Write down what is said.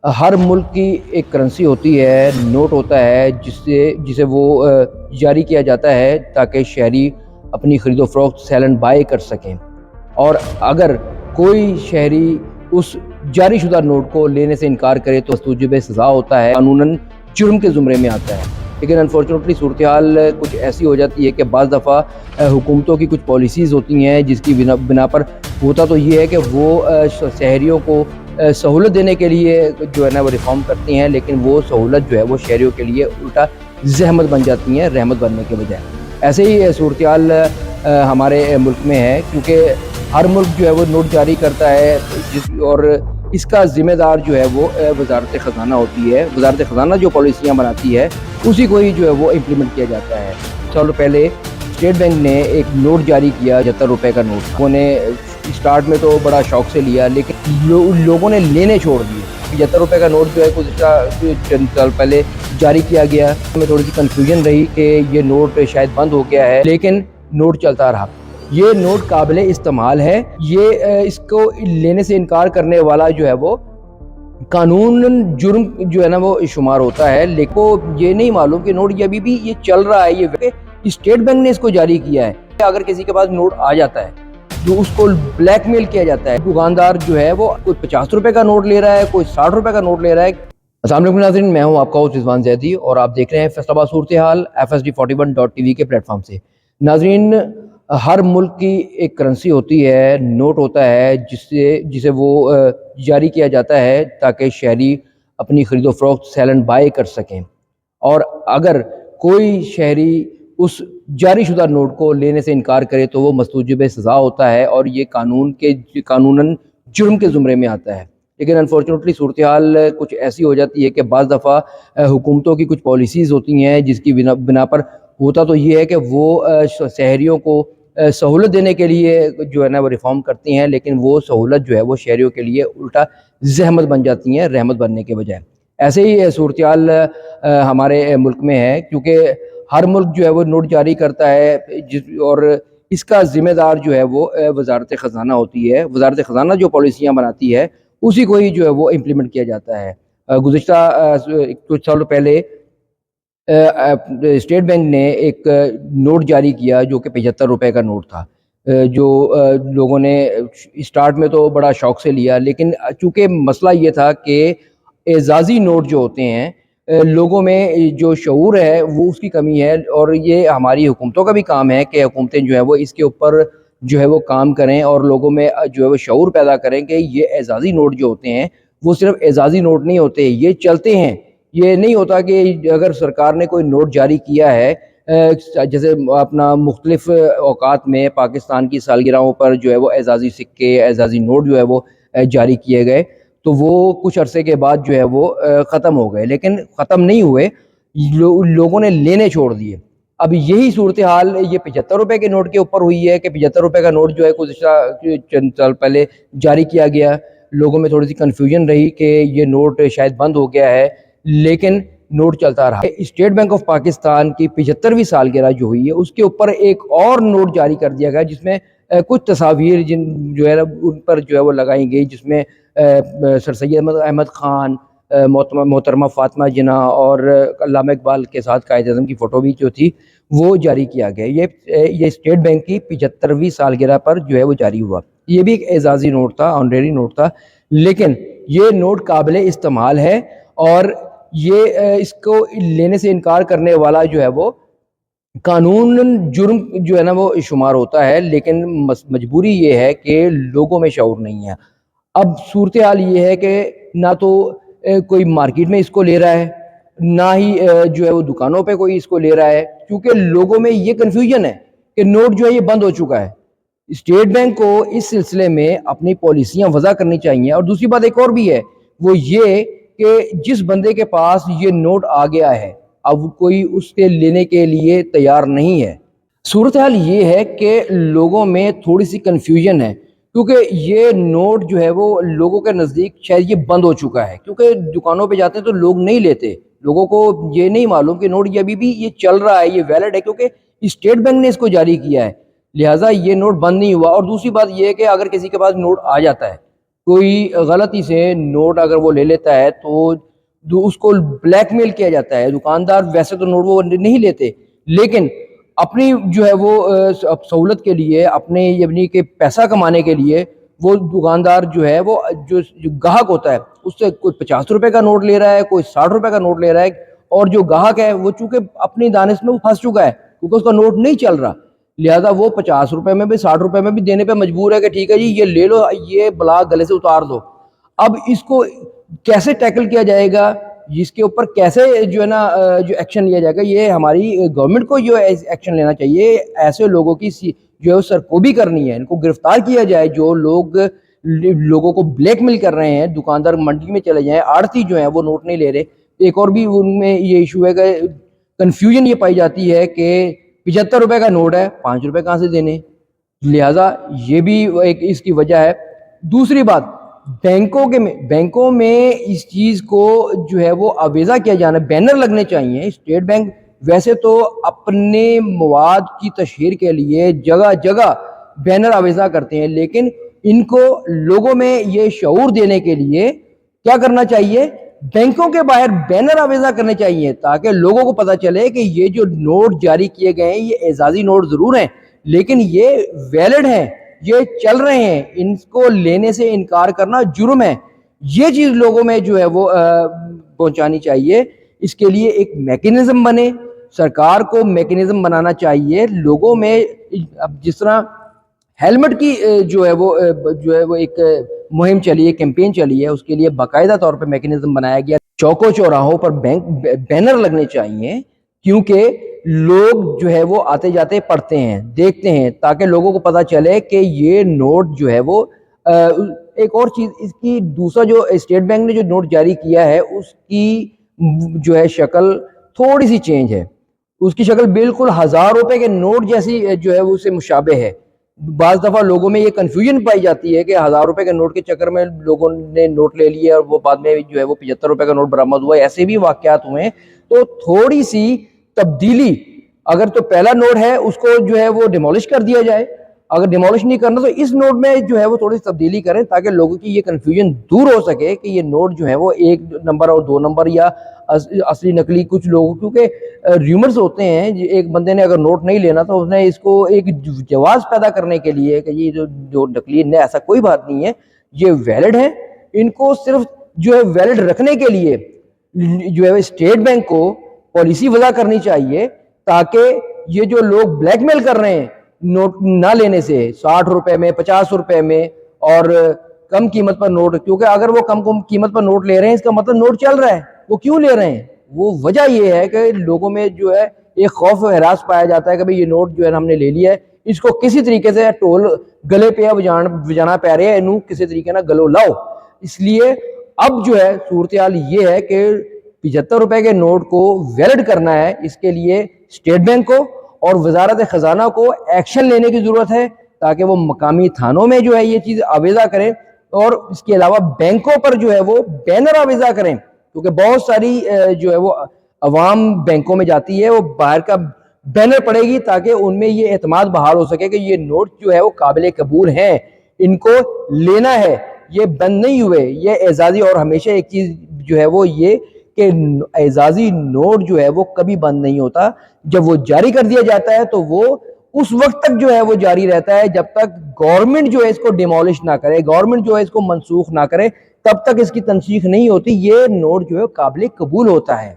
ہر ملک کی ایک کرنسی ہوتی ہے، نوٹ ہوتا ہے جسے وہ جاری کیا جاتا ہے تاکہ شہری اپنی خرید و فروخت سیل اینڈ بائی کر سکیں، اور اگر کوئی شہری اس جاری شدہ نوٹ کو لینے سے انکار کرے تو مستوجب سزا ہوتا ہے، قانوناً جرم کے زمرے میں آتا ہے۔ لیکن انفارچونیٹلی صورتحال کچھ ایسی ہو جاتی ہے کہ بعض دفعہ حکومتوں کی کچھ پالیسیز ہوتی ہیں جس کی بنا پر ہوتا تو یہ ہے کہ وہ شہریوں کو سہولت دینے کے لیے جو ہے نا وہ ریفارم کرتی ہیں، لیکن وہ سہولت جو ہے وہ شہریوں کے لیے الٹا زحمت بن جاتی ہیں رحمت بننے کے بجائے۔ ایسے ہی صورتحال ہمارے ملک میں ہے، کیونکہ ہر ملک جو ہے وہ نوٹ جاری کرتا ہے اور اس کا ذمہ دار جو ہے وہ وزارت خزانہ ہوتی ہے۔ وزارت خزانہ جو پالیسیاں بناتی ہے اسی کو ہی جو ہے وہ امپلیمنٹ کیا جاتا ہے۔ سال پہلے اسٹیٹ بینک نے ایک نوٹ جاری کیا، 75 روپے کا نوٹ تھا۔ انہوں نے اسٹارٹ میں تو بڑا شوق سے لیا، لیکن لوگوں نے لینے چھوڑ دیے۔ 75 روپے کا نوٹ جو ہے کچھ چند سال پہلے جاری کیا گیا، میں تھوڑی سی کنفیوژن رہی کہ یہ نوٹ شاید بند ہو گیا ہے، لیکن نوٹ چلتا رہا۔ یہ نوٹ قابل استعمال ہے، یہ اس کو لینے سے انکار کرنے والا جو ہے وہ قانون جرم جو ہے نا وہ شمار ہوتا ہے، لیکن یہ نہیں معلوم کہ نوٹ یہ ابھی بھی یہ چل رہا ہے۔ یہ اسٹیٹ بینک نے اس کو جاری کیا ہے۔ اگر کسی کے پاس نوٹ آ جاتا ہے جو اس کو بلیک میل کیا جاتا ہے، دکاندار جو ہے وہ کوئی 50 روپے کا نوٹ لے رہا ہے، کوئی 60 روپے کا نوٹ لے رہا ہے۔ السلام علیکم ناظرین، میں ہوں آپ کا ہوسٹ رضوان زیدی اور آپ دیکھ رہے ہیں فیصل آباد صورتحال FSD41.tv کے پلیٹ فارم سے۔ ناظرین، ہر ملک کی ایک کرنسی ہوتی ہے، نوٹ ہوتا ہے جسے وہ جاری کیا جاتا ہے تاکہ شہری اپنی خرید و فروخت سیل اینڈ بائی کر سکیں، اور اگر کوئی شہری اس جاری شدہ نوٹ کو لینے سے انکار کرے تو وہ مستوجب سزا ہوتا ہے، اور یہ قانوناً جرم کے زمرے میں آتا ہے۔ لیکن انفارچونیٹلی صورتحال کچھ ایسی ہو جاتی ہے کہ بعض دفعہ حکومتوں کی کچھ پالیسیز ہوتی ہیں جس کی بنا پر ہوتا تو یہ ہے کہ وہ شہریوں کو سہولت دینے کے لیے جو ہے نا وہ ریفارم کرتی ہیں، لیکن وہ سہولت جو ہے وہ شہریوں کے لیے الٹا زحمت بن جاتی ہیں رحمت بننے کے بجائے۔ ایسے ہی صورتحال ہمارے ملک میں ہے، کیونکہ ہر ملک جو ہے وہ نوٹ جاری کرتا ہے اور اس کا ذمہ دار جو ہے وہ وزارت خزانہ ہوتی ہے۔ وزارت خزانہ جو پالیسیاں بناتی ہے اسی کو ہی جو ہے وہ امپلیمنٹ کیا جاتا ہے۔ گزشتہ کچھ سال پہلے اسٹیٹ بینک نے ایک نوٹ جاری کیا جو کہ 75 روپے کا نوٹ تھا، جو لوگوں نے اسٹارٹ میں تو بڑا شوق سے لیا، لیکن چونکہ مسئلہ یہ تھا کہ اعزازی نوٹ جو ہوتے ہیں لوگوں میں جو شعور ہے وہ اس کی کمی ہے، اور یہ ہماری حکومتوں کا بھی کام ہے کہ حکومتیں جو ہے وہ اس کے اوپر جو ہے وہ کام کریں اور لوگوں میں جو ہے وہ شعور پیدا کریں کہ یہ اعزازی نوٹ جو ہوتے ہیں وہ صرف اعزازی نوٹ نہیں ہوتے، یہ چلتے ہیں۔ یہ نہیں ہوتا کہ اگر سرکار نے کوئی نوٹ جاری کیا ہے، جیسے اپنا مختلف اوقات میں پاکستان کی سالگرہوں پر جو ہے وہ اعزازی سکے، اعزازی نوٹ جو ہے وہ جاری کیے گئے، تو وہ کچھ عرصے کے بعد جو ہے وہ ختم ہو گئے، لیکن ختم نہیں ہوئے، لوگوں نے لینے چھوڑ دیے۔ اب یہی صورتحال یہ 75 روپے کے نوٹ کے اوپر ہوئی ہے کہ 75 روپے کا نوٹ جو ہے گزشتہ چند سال پہلے جاری کیا گیا، لوگوں میں تھوڑی سی کنفیوژن رہی کہ یہ نوٹ شاید بند ہو گیا ہے، لیکن نوٹ چلتا رہا۔ اسٹیٹ بینک آف پاکستان کی 75ویں سالگرہ جو ہوئی ہے اس کے اوپر ایک اور نوٹ جاری کر دیا گیا، جس میں کچھ تصاویر جو ہے ان پر جو ہے وہ لگائی گئی، جس میں سر سید احمد خان، محترمہ فاطمہ جناح اور علامہ اقبال کے ساتھ قائد اعظم کی فوٹو بھی جو تھی وہ جاری کیا گیا۔ یہ اسٹیٹ بینک کی 75ویں سالگرہ پر جو ہے وہ جاری ہوا۔ یہ بھی ایک اعزازی نوٹ تھا، آنریری نوٹ تھا، لیکن یہ نوٹ قابل استعمال ہے، اور یہ اس کو لینے سے انکار کرنے والا جو ہے وہ قانوناً جرم جو ہے نا وہ شمار ہوتا ہے، لیکن مجبوری یہ ہے کہ لوگوں میں شعور نہیں ہے۔ اب صورتحال یہ ہے کہ نہ تو کوئی مارکیٹ میں اس کو لے رہا ہے، نہ ہی جو ہے وہ دکانوں پہ کوئی اس کو لے رہا ہے، کیونکہ لوگوں میں یہ کنفیوژن ہے کہ نوٹ جو ہے یہ بند ہو چکا ہے۔ اسٹیٹ بینک کو اس سلسلے میں اپنی پالیسیاں وضع کرنی چاہیے۔ اور دوسری بات ایک اور بھی ہے، وہ یہ کہ جس بندے کے پاس یہ نوٹ آ گیا ہے اب کوئی اس کے لینے کے لیے تیار نہیں ہے۔ صورتحال یہ ہے کہ لوگوں میں تھوڑی سی کنفیوژن ہے، کیونکہ یہ نوٹ جو ہے وہ لوگوں کے نزدیک شاید یہ بند ہو چکا ہے، کیونکہ دکانوں پہ جاتے ہیں تو لوگ نہیں لیتے، لوگوں کو یہ نہیں معلوم کہ نوٹ یہ ابھی بھی یہ چل رہا ہے، یہ ویلڈ ہے، کیونکہ اسٹیٹ بینک نے اس کو جاری کیا ہے، لہٰذا یہ نوٹ بند نہیں ہوا۔ اور دوسری بات یہ ہے کہ اگر کسی کے پاس نوٹ آ جاتا ہے کوئی غلطی سے نوٹ اگر وہ لے لیتا ہے تو اس کو بلیک میل کیا جاتا ہے. دکاندار ویسے تو نوٹ وہ نہیں لیتے، لیکن اپنی جو ہے وہ سہولت کے لیے، اپنے یعنی کہ پیسہ کمانے کے لیے، وہ دکاندار جو ہے وہ جو گاہک ہوتا ہے اس سے کوئی 50 روپے کا نوٹ لے رہا ہے، کوئی 60 روپے کا نوٹ لے رہا ہے، اور جو گاہک ہے وہ چونکہ اپنی دانش میں وہ پھنس چکا ہے کیونکہ اس کا نوٹ نہیں چل رہا، لہذا وہ 50 روپے میں بھی 60 روپے میں بھی دینے پہ مجبور ہے کہ ٹھیک ہے جی یہ لے لو، یہ بلا گلے سے اتار دو. اب اس کو کیسے ٹیکل کیا جائے گا، اس کے اوپر کیسے جو ہے نا جو ایکشن لیا جائے گا، یہ ہماری گورنمنٹ کو جو ایکشن لینا چاہیے. ایسے لوگوں کی جو ہے سرکوبی کرنی ہے، ان کو گرفتار کیا جائے جو لوگوں کو بلیک میل کر رہے ہیں. دکاندار منڈی میں چلے جائیں، آڑتی جو ہیں وہ نوٹ نہیں لے رہے. ایک اور بھی ان میں یہ ایشو ہے کہ کنفیوژن یہ پائی جاتی ہے کہ 75 روپے کا نوٹ ہے، 5 روپے کہاں سے دینے، لہٰذا یہ بھی ایک اس کی وجہ ہے. دوسری بات، بینکوں میں اس چیز کو جو ہے وہ آویزہ کیا جانا، بینر لگنے چاہیے. اسٹیٹ بینک ویسے تو اپنے مواد کی تشہیر کے لیے جگہ جگہ بینر آویزہ کرتے ہیں، لیکن ان کو لوگوں میں یہ شعور دینے کے لیے کیا کرنا چاہیے، بینکوں کے باہر بینر آویزہ کرنے چاہیے تاکہ لوگوں کو پتہ چلے کہ یہ جو نوٹ جاری کیے گئے ہیں یہ اعزازی نوٹ ضرور ہیں لیکن یہ ویلڈ ہیں، یہ چل رہے ہیں، ان کو لینے سے انکار کرنا جرم ہے. یہ چیز لوگوں میں جو ہے وہ پہنچانی چاہیے. اس کے لیے ایک میکینزم بنے، سرکار کو میکینزم بنانا چاہیے لوگوں میں. اب جس طرح ہیلمٹ کی جو ہے وہ ایک مہم چلی ہے، کیمپین چلی ہے، اس کے لیے باقاعدہ طور پہ میکینزم بنایا گیا. چوکوں چوراہوں پر بینر لگنے چاہیے کیونکہ لوگ جو ہے وہ آتے جاتے پڑھتے ہیں، دیکھتے ہیں، تاکہ لوگوں کو پتہ چلے کہ یہ نوٹ جو ہے وہ ایک اور چیز اس کی دوسرا جو اسٹیٹ بینک نے جو نوٹ جاری کیا ہے اس کی جو ہے شکل تھوڑی سی چینج ہے. اس کی شکل بالکل 1000 روپے کے نوٹ جیسی جو ہے وہ اسے مشابہ ہے. بعض دفعہ لوگوں میں یہ کنفیوژن پائی جاتی ہے کہ 1000 روپے کے نوٹ کے چکر میں لوگوں نے نوٹ لے لیے اور وہ بعد میں جو ہے وہ 75 روپے کا نوٹ برآمد ہوا. ایسے بھی واقعات ہوئے. تو تھوڑی سی تبدیلی، اگر تو پہلا نوٹ ہے اس کو جو ہے وہ ڈیمولش کر دیا جائے، اگر ڈیمولش نہیں کرنا تو اس نوٹ میں جو ہے وہ تھوڑی سی تبدیلی کریں تاکہ لوگوں کی یہ کنفیوژن دور ہو سکے کہ یہ نوٹ جو ہے وہ 1 نمبر اور 2 نمبر یا اصلی نقلی. کچھ لوگ کیونکہ ریومرز ہوتے ہیں، ایک بندے نے اگر نوٹ نہیں لینا تو اس نے اس کو ایک جواز پیدا کرنے کے لیے کہ یہ جو نقلی ہے، ایسا کوئی بات نہیں ہے، یہ ویلڈ ہے. ان کو صرف جو ہے ویلڈ رکھنے کے لیے جو ہے اسٹیٹ بینک کو پالیسی وضع کرنی چاہیے تاکہ یہ جو لوگ بلیک میل کر رہے ہیں نوٹ نہ لینے سے 60 روپے میں 50 روپے میں اور کم قیمت پر نوٹ، کیونکہ اگر وہ کم قیمت پر نوٹ لے رہے ہیں اس کا مطلب نوٹ چل رہا ہے. وہ کیوں لے رہے ہیں؟ وہ وجہ یہ ہے کہ لوگوں میں جو ہے ایک خوف و ہراس پایا جاتا ہے کہ بھئی یہ نوٹ جو ہے ہم نے لے لیا ہے، اس کو کسی طریقے سے ٹول گلے پہ بجانا پہ رہے ہیں، انہوں کسی طریقے نہ گلو لاؤ. اس لیے اب جو ہے صورتحال یہ ہے کہ 75 روپے کے نوٹ کو ویلڈ کرنا ہے. اس کے لیے اسٹیٹ بینک کو اور وزارت خزانہ کو ایکشن لینے کی ضرورت ہے تاکہ وہ مقامی تھانوں میں جو ہے یہ چیز آویزہ کریں اور اس کے علاوہ بینکوں پر جو ہے وہ بینر آویزہ کریں، کیونکہ بہت ساری جو ہے وہ عوام بینکوں میں جاتی ہے، وہ باہر کا بینر پڑے گی تاکہ ان میں یہ اعتماد بحال ہو سکے کہ یہ نوٹ جو ہے وہ قابل قبول ہیں، ان کو لینا ہے، یہ بند نہیں ہوئے. یہ اعزازی، اور ہمیشہ ایک چیز جو ہے وہ یہ کہ اعزازی نوٹ جو ہے وہ کبھی بند نہیں ہوتا. جب وہ جاری کر دیا جاتا ہے تو وہ اس وقت تک جو ہے وہ جاری رہتا ہے جب تک گورنمنٹ جو ہے اس کو ڈیمولش نہ کرے، گورنمنٹ جو ہے اس کو منسوخ نہ کرے، تب تک اس کی تنسیخ نہیں ہوتی. یہ نوٹ جو ہے قابل قبول ہوتا ہے.